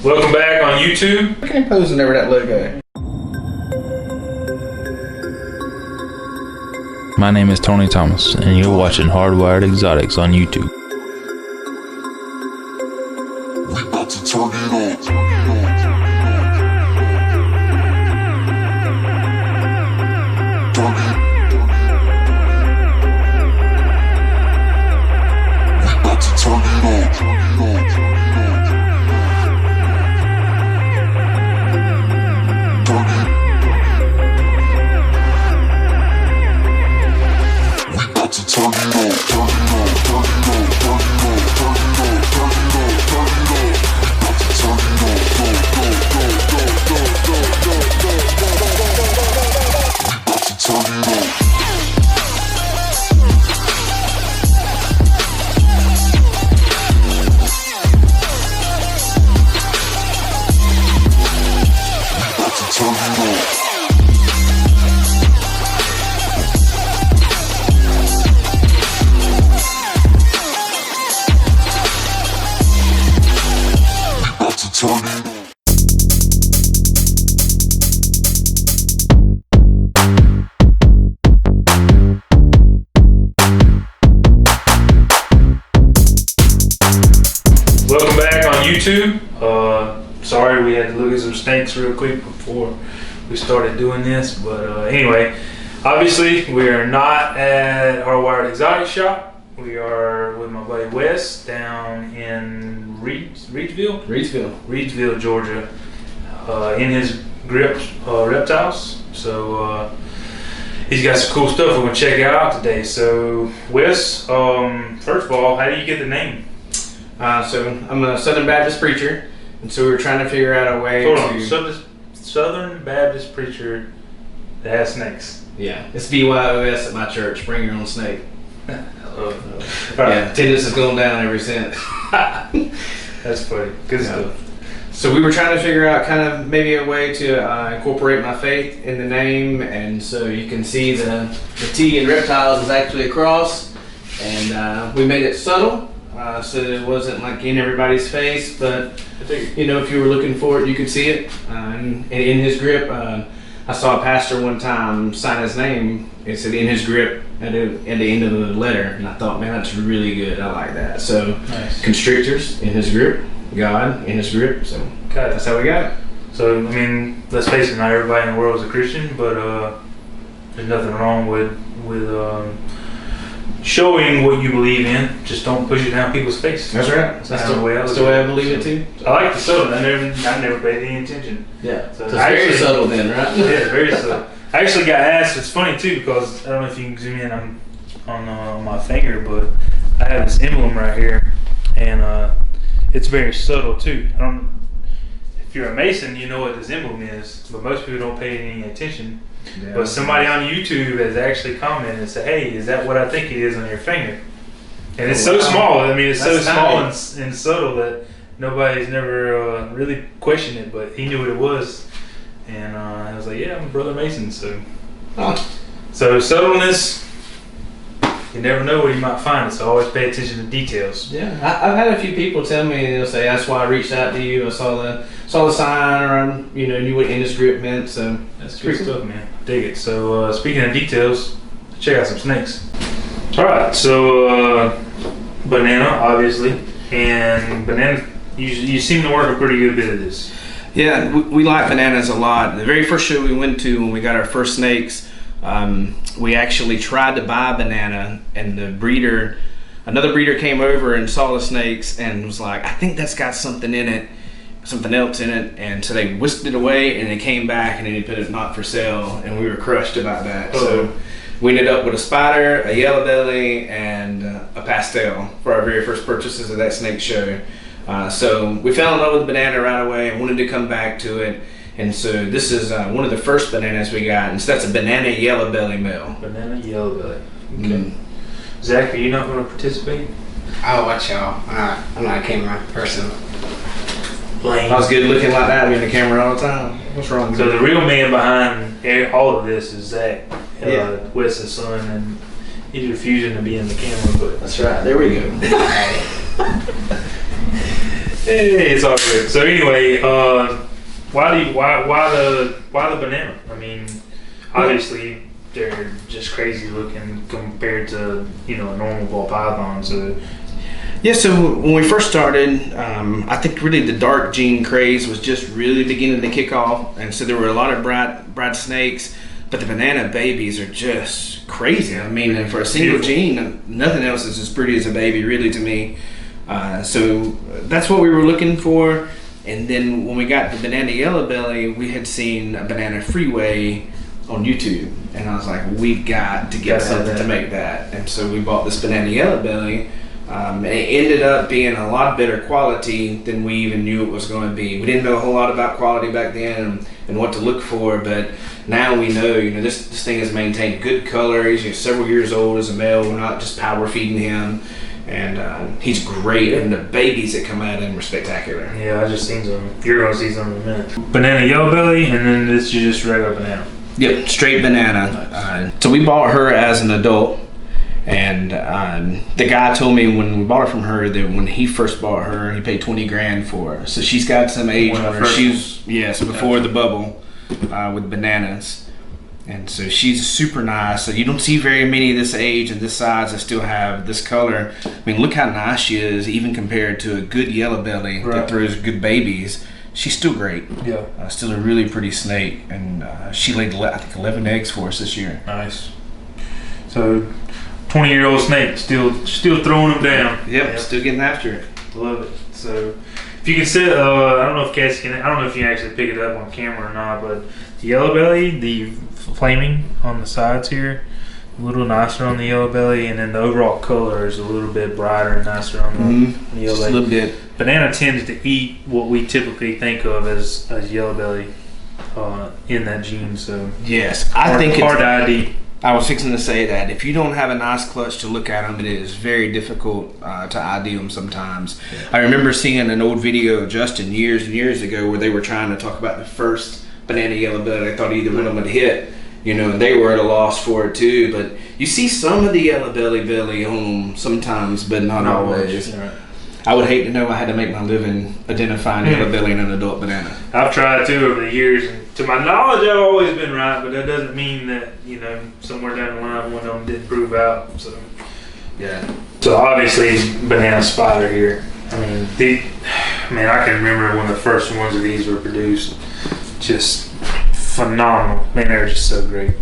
Welcome back on YouTube. Look at him posing over that logo. My name is Tony Thomas, and you're watching Hardwired Exotics on YouTube. We about to turn it on. Welcome back on YouTube. Sorry we had to look at some snakes real quick before we started doing this, but anyway, obviously we are not at Hardwired Exotic Shop. We are with my buddy Wes down in Reedsville, Georgia, in His Grip Reptiles. So he's got some cool stuff we're gonna check out today. So Wes, first of all, how do you get the name? So I'm a Southern Baptist preacher, and so we were trying to figure out a way Southern Baptist preacher that has snakes. Yeah, it's BYOS at my church. Bring your own snake. Right. Attendance has gone down ever since. That's funny. Good stuff. So we were trying to figure out kind of maybe a way to incorporate my faith in the name, and so you can see the T in reptiles is actually a cross, and we made it subtle. So it wasn't like in everybody's face, but you know, if you were looking for it, you could see it. And in His Grip, I saw a pastor one time sign his name. It said "In His Grip" at the end of the letter, and I thought, man, that's really good. I like that. So nice. Constrictors in His grip, God in His grip. So that's how we got it. So I mean, let's face it, not everybody in the world is a Christian, but there's nothing wrong with showing what you believe in. Just don't push it down people's face. That's right. That's the way I believe it too. I like the subtle. I never paid any attention. Yeah. So it's very subtle then, right? Yeah, very subtle. I actually got asked. It's funny too because I don't know if you can zoom in on my finger, but I have this emblem right here, and it's very subtle too. If you're a Mason, you know what this emblem is, but most people don't pay any attention. Yeah, but somebody on YouTube has actually commented and said, "Hey, is that what I think it is on your finger?" And it's so small. I mean, it's so small and subtle that nobody's never really questioned it. But he knew what it was, and I was like, "Yeah, I'm Brother Mason." So, so subtleness. You never know what you might find, so always pay attention to details. Yeah, I've had a few people tell me, they'll say, "That's why I reached out to you. I saw the sign, or knew what In His Grip meant." So that's good stuff, man. Dig it. So speaking of details, let's check out some snakes. All right, so banana, obviously, and banana. You seem to work a pretty good bit of this. Yeah, we like bananas a lot. The very first show we went to when we got our first snakes. We actually tried to buy a banana, and another breeder came over and saw the snakes and was like, "I think that's got something else in it," and so they whisked it away, and it came back, and then he put it not for sale, and we were crushed about that. So we ended up with a spider, a yellow belly, and a pastel for our very first purchases of that snake show. So we fell in love with the banana right away and wanted to come back to it. And so this is one of the first bananas we got, and so that's a banana yellow belly male. Banana yellow belly. Okay. Zach, are you not going to participate? I'll watch y'all. I'm not a camera person. Blame. I was good looking like that in the camera all the time. What's wrong with So you? the real man behind all of this is Zach, Wes's son, and he's refusing to be in the camera. But that's right. There we go. Hey, it's all good. So anyway, why the banana? I mean, obviously they're just crazy looking compared to a normal ball python. So Yeah, so when we first started, I think really the dark gene craze was just really beginning to kick off, and so there were a lot of bright snakes, but the banana babies are just crazy. I mean, for a single gene, nothing else is as pretty as a baby, really, to me. So that's what we were looking for, and then when we got the banana yellow belly, we had seen a banana freeway on YouTube, and I was like, we got to get something to make that, and so we bought this banana yellow belly. And it ended up being a lot better quality than we even knew it was going to be. We didn't know a whole lot about quality back then and what to look for, but now we know. This thing has maintained good color. He's several years old as a male. We're not just power feeding him, and he's great. And the babies that come out of him are spectacular. yeah, I just seen some. You're gonna see some in a minute. Banana yellow belly, and then this is just regular banana. Yep, straight banana. So we bought her as an adult. And the guy told me when we bought her from her that when he first bought her, he paid 20 grand for her. So she's got some age on her. She's before the bubble with bananas, and so she's super nice. So you don't see very many of this age and this size that still have this color. I mean, look how nice she is, even compared to a good yellow belly that throws good babies. She's still great. Yeah, still a really pretty snake, and she laid I think 11 eggs for us this year. Nice. So. 20-year-old snake, still throwing them down. Yep, still getting after it. Love it. So, if you can sit, I don't know if Cassie can. I don't know if you can actually pick it up on camera or not, but the yellow belly, the flaming on the sides here, a little nicer on the yellow belly, and then the overall color is a little bit brighter and nicer on the yellow belly. A little bit. Banana tends to eat what we typically think of as yellow belly in that gene. So yes, I think it's hard to ID. I was fixing to say that if you don't have a nice clutch to look at them, it is very difficult to ID them sometimes. Yeah. I remember seeing an old video of Justin years and years ago where they were trying to talk about the first banana yellow belly. I thought either one of them would hit, and they were at a loss for it too. But you see some of the yellow belly on them sometimes, but not always. Right. I would hate to know I had to make my living identifying yellow belly in an adult banana. I've tried too over the years, and to my knowledge, I've always been right. But that doesn't mean that somewhere down the line one of them did prove out. So yeah. So obviously, banana spider here. I mean, I can remember when the first ones of these were produced. Just phenomenal. Man, they're just so great.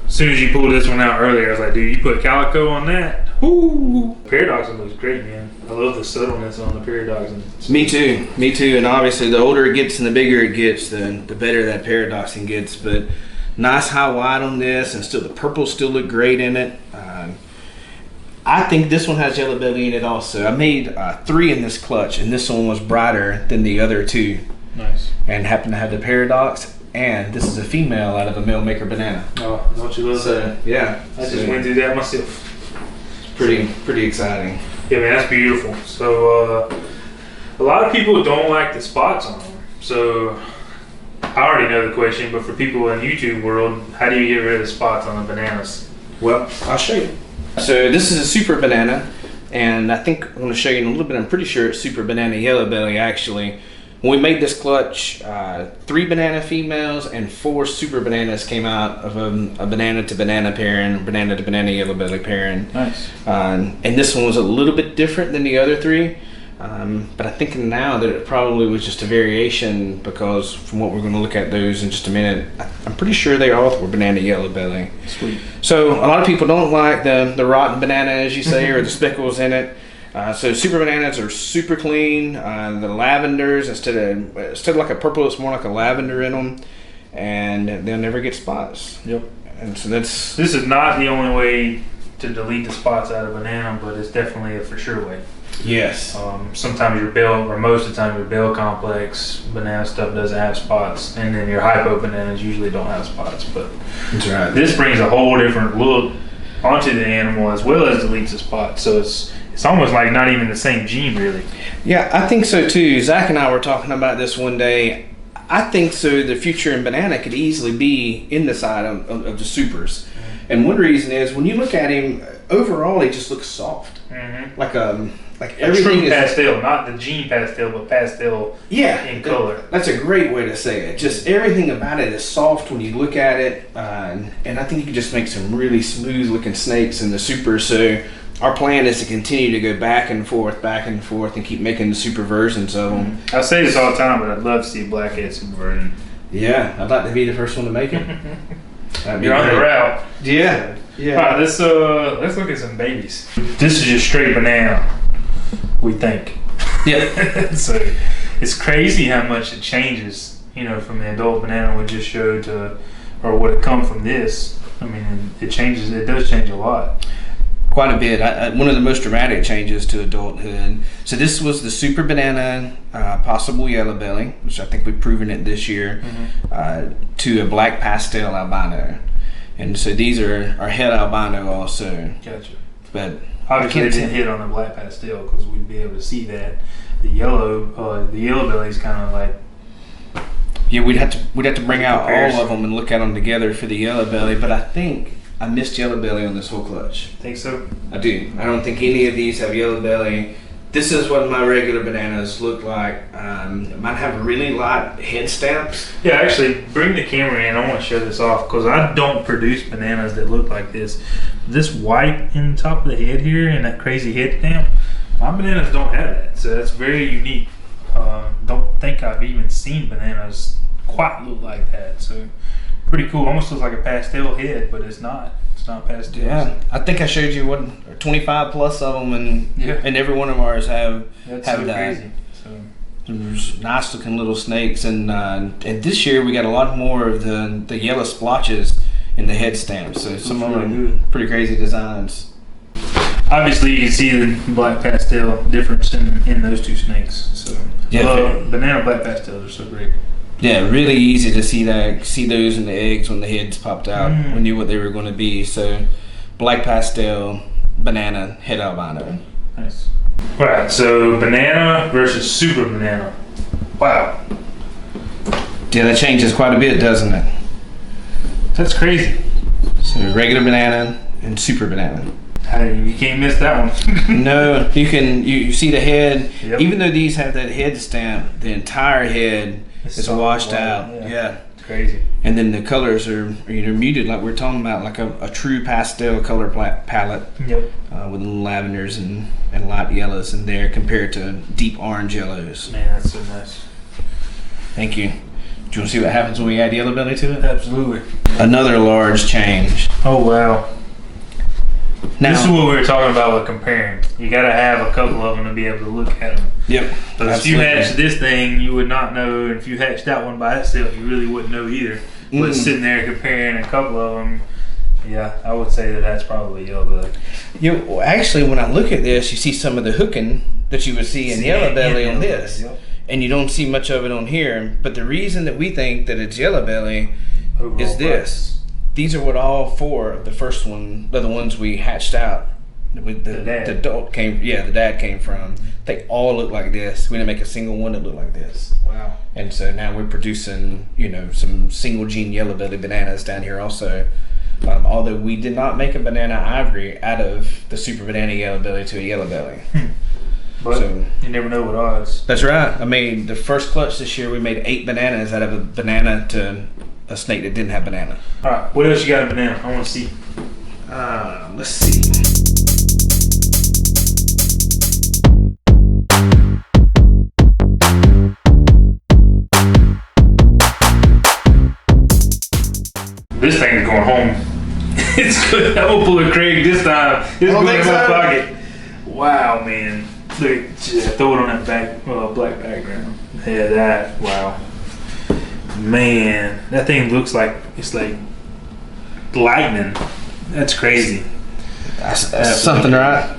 As soon as you pulled this one out earlier, I was like, dude, you put calico on that? Woo! Paradoxin looks great, man. I love the subtleness on the paradoxin. Me too. And obviously, the older it gets and the bigger it gets, the better that paradoxin gets. But nice high wide on this, and still the purple still look great in it. I think this one has yellow belly in it also. I made 3 in this clutch, and this one was brighter than the other 2. Nice. And happened to have the paradox. And this is a female out of a male maker banana. Oh, don't you love that? Yeah. I just went through that myself. Pretty exciting. Yeah, man, that's beautiful. So, a lot of people don't like the spots on them. So, I already know the question, but for people in the YouTube world, how do you get rid of the spots on the bananas? Well, I'll show you. So, this is a super banana, and I think I'm going to show you in a little bit. I'm pretty sure it's super banana yellow belly, actually. When we made this clutch, 3 banana females and 4 super bananas came out of a banana to banana pairing, banana to banana yellow belly pairing. Nice. And this one was a little bit different than the other 3, but I think now that it probably was just a variation, because from what we're going to look at those in just a minute, I'm pretty sure they all were banana yellow belly. Sweet. So a lot of people don't like the rotten banana, as you say, or the speckles in it. So super bananas are super clean. The lavenders, instead of like a purple, it's more like a lavender in them, and they'll never get spots. Yep. And so this is not the only way to delete the spots out of a banana, but it's definitely a for sure way. Yes. Sometimes your bell, or most of the time your bell complex banana stuff doesn't have spots, and then your hypo bananas usually don't have spots. But that's right. This brings a whole different look onto the animal as well as deletes the spots. So it's almost like not even the same gene, really. Yeah, I think so too. Zach and I were talking about this one day. I think so. The future in banana could easily be in the side of the supers. And one reason is when you look at him, overall he just looks soft. Mm-hmm. like A everything true is pastel, not the jean pastel, but pastel in color. That's a great way to say it. Just everything about it is soft when you look at it, and I think you can just make some really smooth looking snakes in the super. So our plan is to continue to go back and forth, and keep making the super versions of them. I say this all the time, but I'd love to see a blackhead super version. Yeah, I'd like to be the first one to make it. You're on the route. Yeah. All right, let's look at some babies. This is just straight banana, we think. Yeah. So it's crazy how much it changes, from the adult banana we just showed to, or what it come from this. I mean, it changes. It does change a lot. Quite a bit. One of the most dramatic changes to adulthood. So this was the super banana, possible yellow belly, which I think we've proven it this year, to a black pastel albino. And so these are head albino also. Gotcha. But obviously they didn't hit on the black pastel because we'd be able to see that. The yellow belly is kind of like. Yeah, we'd have to bring out all of them and look at them together for the yellow belly. But I think I missed yellow belly on this whole clutch. Think so? I do. I don't think any of these have yellow belly. This is what my regular bananas look like. It might have really light head stamps. Yeah, actually, bring the camera in. I want to show this off because I don't produce bananas that look like this. This white in the top of the head here and that crazy head stamp, my bananas don't have that. So that's very unique. Don't think I've even seen bananas quite look like that. So pretty cool. Almost looks like a pastel head, but it's not. It's not pastel. Yeah, I think I showed you 25 plus of them, and every one of ours have That's have so that. crazy. So There's nice looking little snakes, and this year we got a lot more of the yellow splotches in the head stamps. So some of them are pretty crazy designs. obviously you can see the black pastel difference in those two snakes. So banana black pastels are so great. Yeah, really easy to see those in the eggs when the heads popped out. We knew what they were going to be. So black pastel, banana, head albino. Nice. All right, so banana versus super banana. Wow. Yeah, that changes quite a bit, doesn't it? That's crazy. So regular banana and super banana. You can't miss that one. No, you see the head. Yep. Even though these have that head stamp, the entire head is washed out. Yeah. It's crazy. And then the colors are muted, like we're talking about, like a true pastel color palette. Yep. With lavenders and light yellows in there compared to deep orange yellows. Man, that's so nice. Thank you. Do you want to see what happens when we add yellow belly to it? Absolutely. Another large change. Oh wow. Now, this is what we were talking about with comparing. You got to have a couple of them to be able to look at them. Yep. But if you hatched this thing, you would not know. And if you hatched that one by itself, you really wouldn't know either. But sitting there comparing a couple of them, yeah, I would say that's probably yellow belly. Actually, when I look at this, you see some of the hooking that you would see in yellow belly on this. Yep. And you don't see much of it on here. But the reason that we think that it's yellow belly is this. These are what all four of the first one, the ones we hatched out. With the dad came from. They all look like this. We didn't make a single one that looked like this. Wow. And so now we're producing, some single gene yellow belly bananas down here also. Although we did not make a banana ivory out of the super banana yellow belly to a yellow belly. But you never know what odds. That's right. I mean, the first clutch this year, we made 8 bananas out of a banana to a snake that didn't have banana. All right, what else you got in banana? I want to see. Let's see. This thing is going home. It's good. I'm gonna pull a Craig this time. It's going in my pocket. Wow, man. Look, throw it on that black background. Yeah, that. Wow. Man, that thing looks like it's like lightning. That's crazy. That's something, right?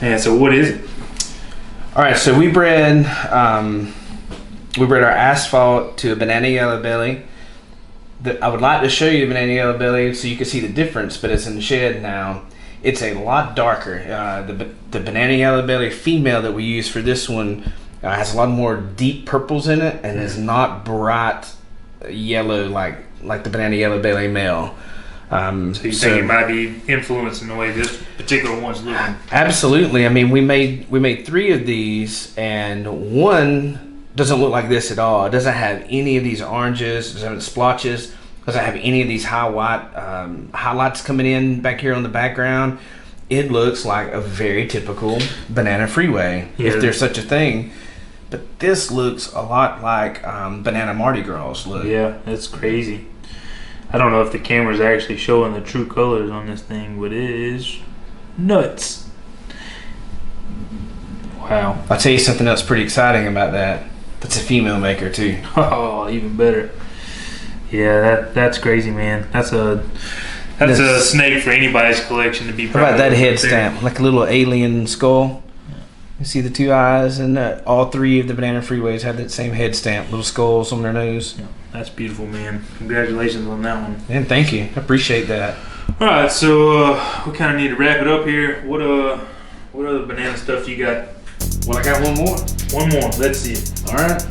Yeah. So what is it? All right. So we bred our asphalt to a banana yellow belly. I would like to show you the banana yellow belly so you can see the difference, but it's in the shed now. It's a lot darker. The banana yellow belly female that we use for this one has a lot more deep purples in it and is not bright yellow like the banana yellow belly male. So you think it might be influencing the way this particular one's looking? Absolutely. I mean, we made 3 of these, and one doesn't look like this at all. It doesn't have any of these oranges, doesn't have splotches, doesn't have any of these high white highlights coming in back here on the background. It looks like a very typical banana freeway, if there's such a thing. But this looks a lot like banana Mardi Gras look. Yeah, that's crazy. I don't know if the camera's actually showing the true colors on this thing, but it is nuts. Wow. I'll tell you something else pretty exciting about that. That's a female maker too. Oh, even better. Yeah, that's crazy, man. That's a snake for anybody's collection to be proud of. How about that head stamp? Like a little alien skull. You see the 2 eyes, and all 3 of the banana freeways have that same head stamp, little skulls on their nose. Yeah, that's beautiful, man. Congratulations on that one. Man, thank you. I appreciate that. All right, so we kind of need to wrap it up here. What other banana stuff you got? Well, I got one more. One more. Let's see it. All right.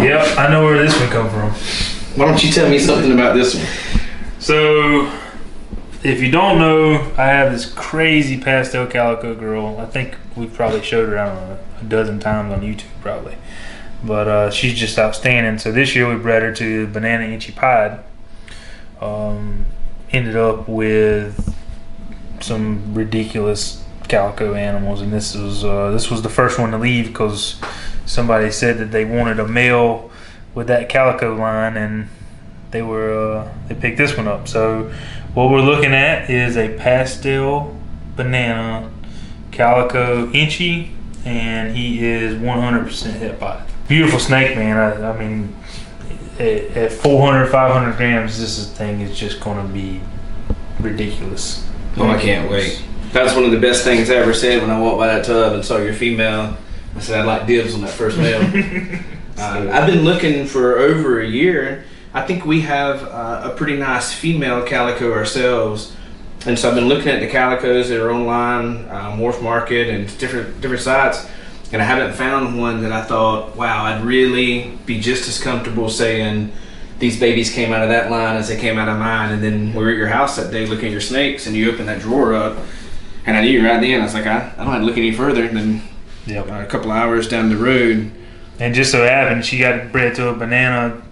Yep, I know where this one come from. Why don't you tell me something about this one? So, if you don't know, I have this crazy pastel calico girl. I think we've probably showed her, I don't know, a dozen times on YouTube probably. But she's just outstanding. So this year we bred her to Banana Inchy Pied. Ended up with some ridiculous calico animals, and this was the first one to leave because somebody said that they wanted a male with that calico line, and they picked this one up. So what we're looking at is a pastel banana calico inchy, and he is 100% het pied. Beautiful snake, man. I mean, at 400, 500 grams, this thing is just going to be ridiculous. Oh, I can't wait. That's one of the best things I ever said when I walked by that tub and saw your female. I said I'd like dibs on that first male. I've been looking for over a year. I think we have a pretty nice female calico ourselves, and so I've been looking at the calicos that are online, Morph Market and different sites, and I haven't found one that I thought, wow, I'd really be just as comfortable saying these babies came out of that line as they came out of mine. And then we were at your house that day looking at your snakes, and you opened that drawer up, and I knew right then, I was like, I don't have to look any further than a couple of hours down the road. And just so happened, she got bred to a banana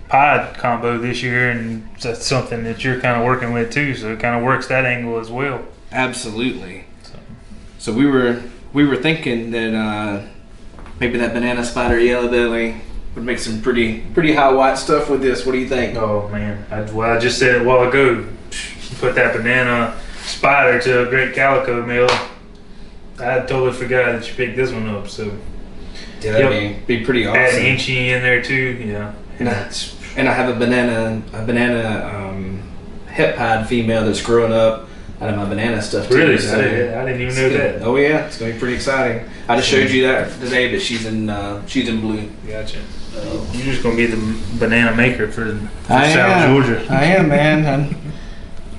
pied combo this year, and that's something that you're kind of working with too, so it kind of works that angle as well. Absolutely. So we were thinking that maybe that banana spider yellow belly would make some pretty high white stuff with this. What do you think? Oh man, I just said it a while ago. Put that banana spider to a great calico male. I totally forgot that you picked this one up. So yeah, that'd be pretty awesome. Add inchy in there too. Yeah. And I have a banana het pied female that's growing up out of my banana stuff too. Really? So I didn't even know that. Oh yeah, it's gonna be pretty exciting. I just showed you that today, but she's in blue. Gotcha. You're just gonna be the banana maker for South Georgia. I am, man.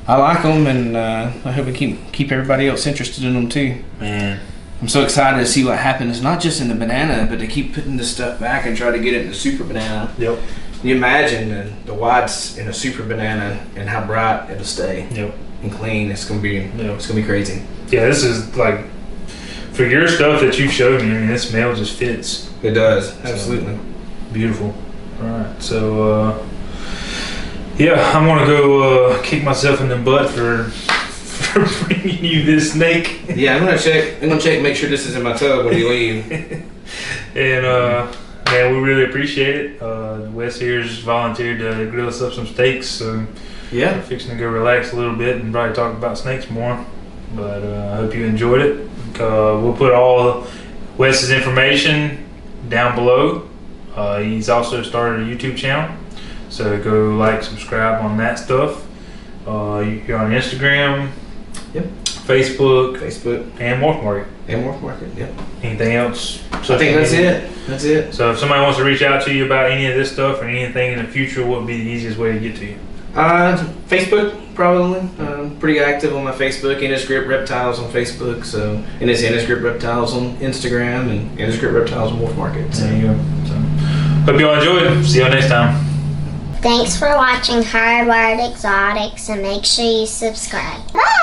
I like them, and I hope we keep everybody else interested in them too. Man, I'm so excited to see what happens, not just in the banana, but to keep putting this stuff back and try to get it in the super banana. Yep. Can you imagine the whites in a super banana and how bright it'll stay? Yep. And clean. It's gonna be crazy. Yeah, this is like for your stuff that you showed me. I mean, this male just fits. It does. Absolutely. So, beautiful. All right. So yeah, I'm gonna go kick myself in the butt for bringing you this snake. Yeah, I'm gonna check and make sure this is in my tub when you leave. And man, we really appreciate it. Wes here's volunteered to grill us up some steaks, so yeah, we're fixing to go relax a little bit and probably talk about snakes more. But I hope you enjoyed it. We'll put all Wes's information down below. He's also started a YouTube channel, so go like, subscribe on that stuff. You're on Instagram, yep, Facebook, and Morph Market. Yep. Anything else? I think that's it. That's it. So if somebody wants to reach out to you about any of this stuff or anything in the future, what would be the easiest way to get to you? Facebook, probably. Pretty active on my Facebook. His Grip Reptiles on Facebook. So, and it's His Grip Reptiles on Instagram and His Grip Reptiles on Morph Market. So. There you go. So, hope you all enjoyed. See you all next time. Thanks for watching Hardwired Exotics and make sure you subscribe. Bye!